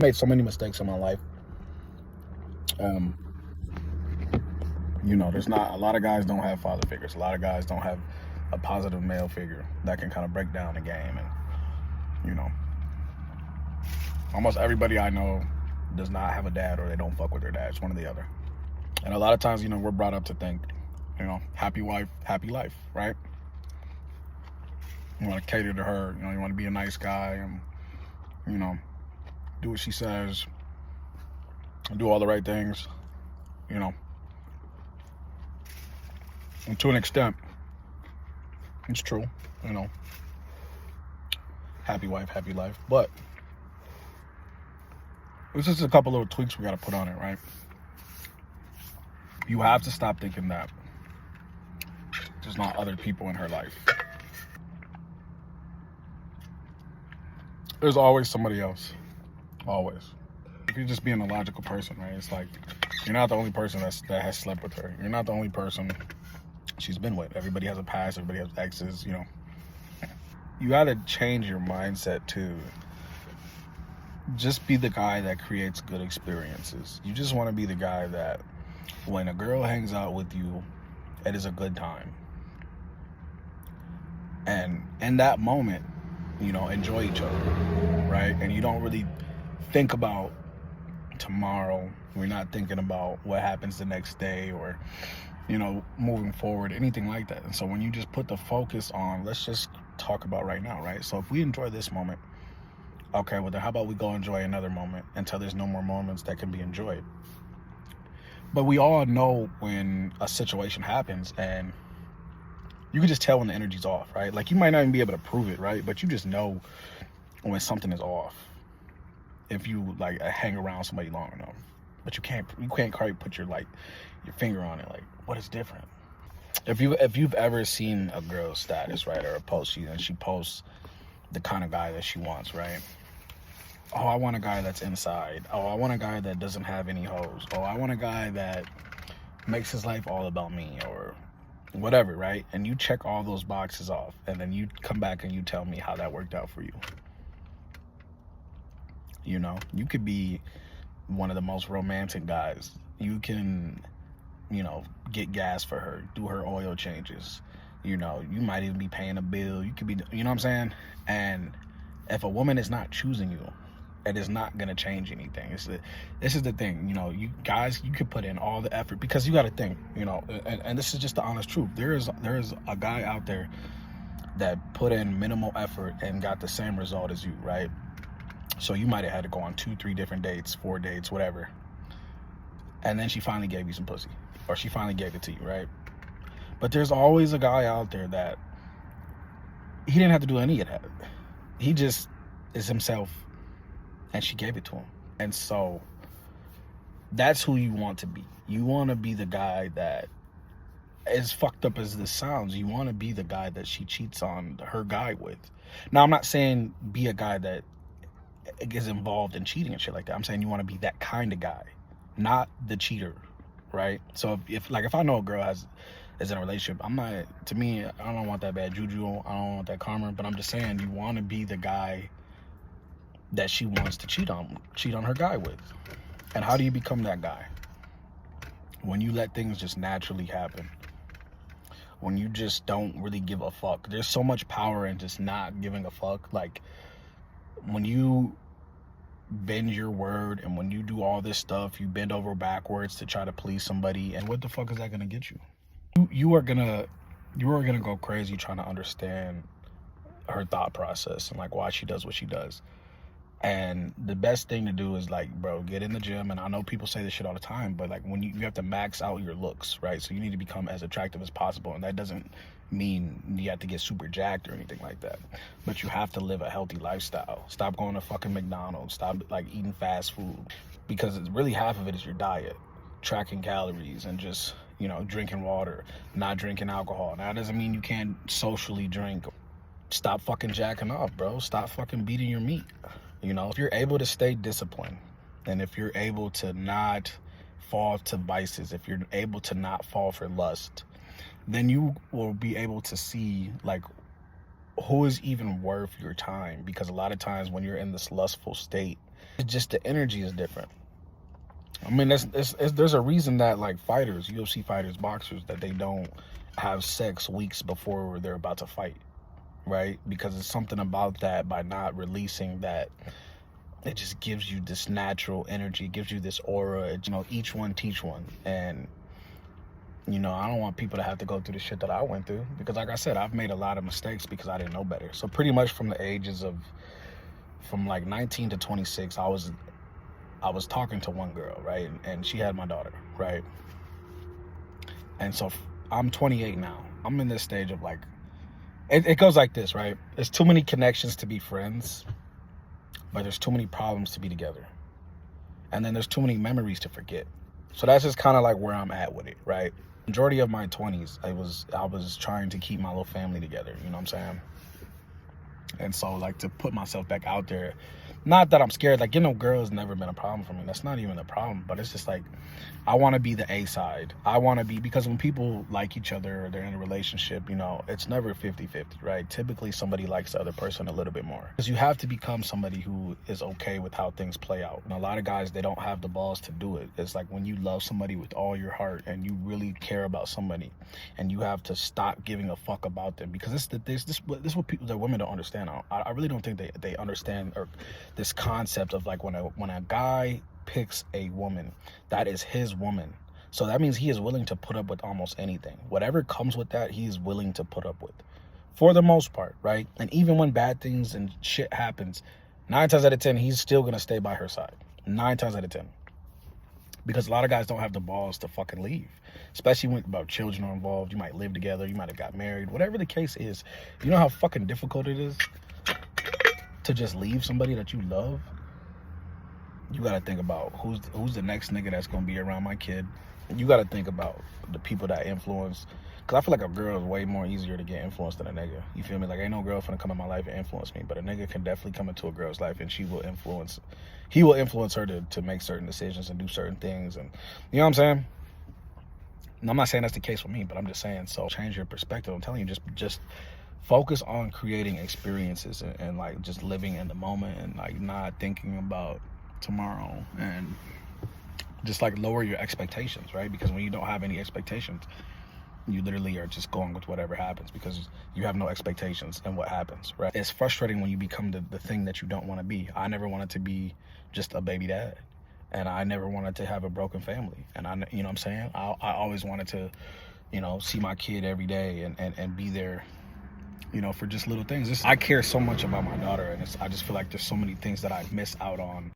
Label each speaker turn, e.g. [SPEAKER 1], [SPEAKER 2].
[SPEAKER 1] Made so many mistakes in my life. Um, there's not a lot of guys don't have father figures. A lot of guys don't have a positive male figure that can kind of break down the game. And you know, almost everybody I know does not have a dad, or they don't fuck with their dad. It's one or the other. And a lot of times, we're brought up to think, happy wife, happy life, right? You want to cater to her. You want to be a nice guy and do what she says, do all the right things, and to an extent, it's true, happy wife, happy life. But it's just a couple little tweaks we got to put on it, right? You have to stop thinking that there's not other people in her life. There's always somebody else. Always. If you're just being a logical person, right? It's like, you're not the only person that has slept with her. You're not the only person she's been with. Everybody has a past. Everybody has exes, You got to change your mindset to just be the guy that creates good experiences. You just want to be the guy that when a girl hangs out with you, it is a good time. And in that moment, enjoy each other, right? And you don't really think about tomorrow. We're not thinking about what happens the next day or, moving forward, anything like that. And so when you just put the focus on, let's just talk about right now, right? So if we enjoy this moment, okay, well then how about we go enjoy another moment until there's no more moments that can be enjoyed. But we all know when a situation happens and you can just tell when the energy's off, right? Like you might not even be able to prove it, right? But you just know when something is off if you like hang around somebody long enough. But you can't quite put your finger on it. Like, what is different? If you've ever seen a girl's status, right, or a post, she posts the kind of guy that she wants, right? Oh, I want a guy that's inside. Oh, I want a guy that doesn't have any hoes. Oh, I want a guy that makes his life all about me, or whatever, right? And you check all those boxes off, and then you come back and you tell me how that worked out for you. You could be one of the most romantic guys. You can, get gas for her, do her oil changes. You might even be paying a bill. You could be, you know what I'm saying? And if a woman is not choosing you, it is not going to change anything. This is the thing, you guys, you could put in all the effort, because you got to think, and this is just the honest truth. There is a guy out there that put in minimal effort and got the same result as you, right? So you might have had to go on 2-3 different dates, 4 dates, whatever. And then she finally gave you some pussy, or she finally gave it to you, right? But there's always a guy out there that he didn't have to do any of that. He just is himself, and she gave it to him. And so that's who you want to be. You want to be the guy that, as fucked up as this sounds, you want to be the guy that she cheats on her guy with. Now, I'm not saying be a guy that is involved in cheating and shit like that. I'm saying you want to be that kind of guy, not the cheater, right? So if I know a girl is in a relationship, I don't want that bad juju, I don't want that karma, but I'm just saying you want to be the guy that she wants to cheat on her guy with. And how do you become that guy? When you let things just naturally happen. When you just don't really give a fuck. There's so much power in just not giving a fuck. Like, when you bend your word and when you do all this stuff, you bend over backwards to try to please somebody, and what the fuck is that gonna get you? You are gonna go crazy trying to understand her thought process and why she does what she does. And the best thing to do is bro, get in the gym. And I know people say this shit all the time, but when you have to max out your looks, right? So you need to become as attractive as possible. And that doesn't mean you have to get super jacked or anything like that, but you have to live a healthy lifestyle. Stop going to fucking McDonald's. Stop eating fast food, because it's really half of it is your diet, tracking calories, and just drinking water, not drinking alcohol. Now, that doesn't mean you can't socially drink. Stop fucking jacking off, bro. Stop fucking beating your meat. If you're able to stay disciplined, and if you're able to not fall to vices, if you're able to not fall for lust, then you will be able to see who is even worth your time. Because a lot of times when you're in this lustful state, It's just the energy is different. I mean, there's a reason that like fighters, UFC fighters, boxers, that they don't have sex weeks before they're about to fight, right? Because it's something about that, by not releasing that, it just gives you this natural energy, it gives you this aura. You know, each one teach one. And you know, I don't want people to have to go through the shit that I went through, because like I said, I've made a lot of mistakes because I didn't know better. So pretty much from the ages of, from like 19 to 26, I was talking to one girl, right? And she had my daughter, right? And so I'm 28 now. I'm in this stage of like, it goes like this, right? There's too many connections to be friends, but there's too many problems to be together. And then there's too many memories to forget. So that's just kind of like where I'm at with it, right? Majority of my 20s, I was trying to keep my little family together, you know what I'm saying? And so like, to put myself back out there, not that I'm scared, like, you know, girl has never been a problem for me. That's not even a problem, but it's just like, I want to be the A side. I want to be, because when people like each other, or they're in a relationship, you know, it's never 50-50, right? Typically somebody likes the other person a little bit more, because you have to become somebody who is okay with how things play out. And a lot of guys, they don't have the balls to do it. It's like when you love somebody with all your heart and you really care about somebody, and you have to stop giving a fuck about them, because this is what people, that women don't understand. I really don't think they understand, or this concept of like, when a guy picks a woman, that is his woman. So that means he is willing to put up with almost anything. Whatever comes with that, he is willing to put up with, for the most part, right? And even when bad things and shit happens, 9 times out of 10, he's still gonna stay by her side. 9 times out of 10. Because a lot of guys don't have the balls to fucking leave. Especially when about children are involved. You might live together, you might have got married, whatever the case is. You know how fucking difficult it is to just leave somebody that you love? You gotta think about who's the next nigga that's gonna be around my kid. You gotta think about the people that influence. Cause I feel like a girl is way more easier to get influenced than a nigga. You feel me? Like, ain't no girl finna come in my life and influence me, but a nigga can definitely come into a girl's life, and he will influence her to make certain decisions and do certain things. And you know what I'm saying? And I'm not saying that's the case for me, but I'm just saying, so change your perspective. I'm telling you, just focus on creating experiences, and like just living in the moment, and like not thinking about tomorrow, and just like lower your expectations, right? Because when you don't have any expectations, you literally are just going with whatever happens, because you have no expectations in what happens, right? It's frustrating when you become the thing that you don't want to be. I never wanted to be just a baby dad, and I never wanted to have a broken family, and you know what I'm saying? I always wanted to, you know, see my kid every day, and be there, you know, for just little things. I care so much about my daughter, and I just feel like there's so many things that I miss out on.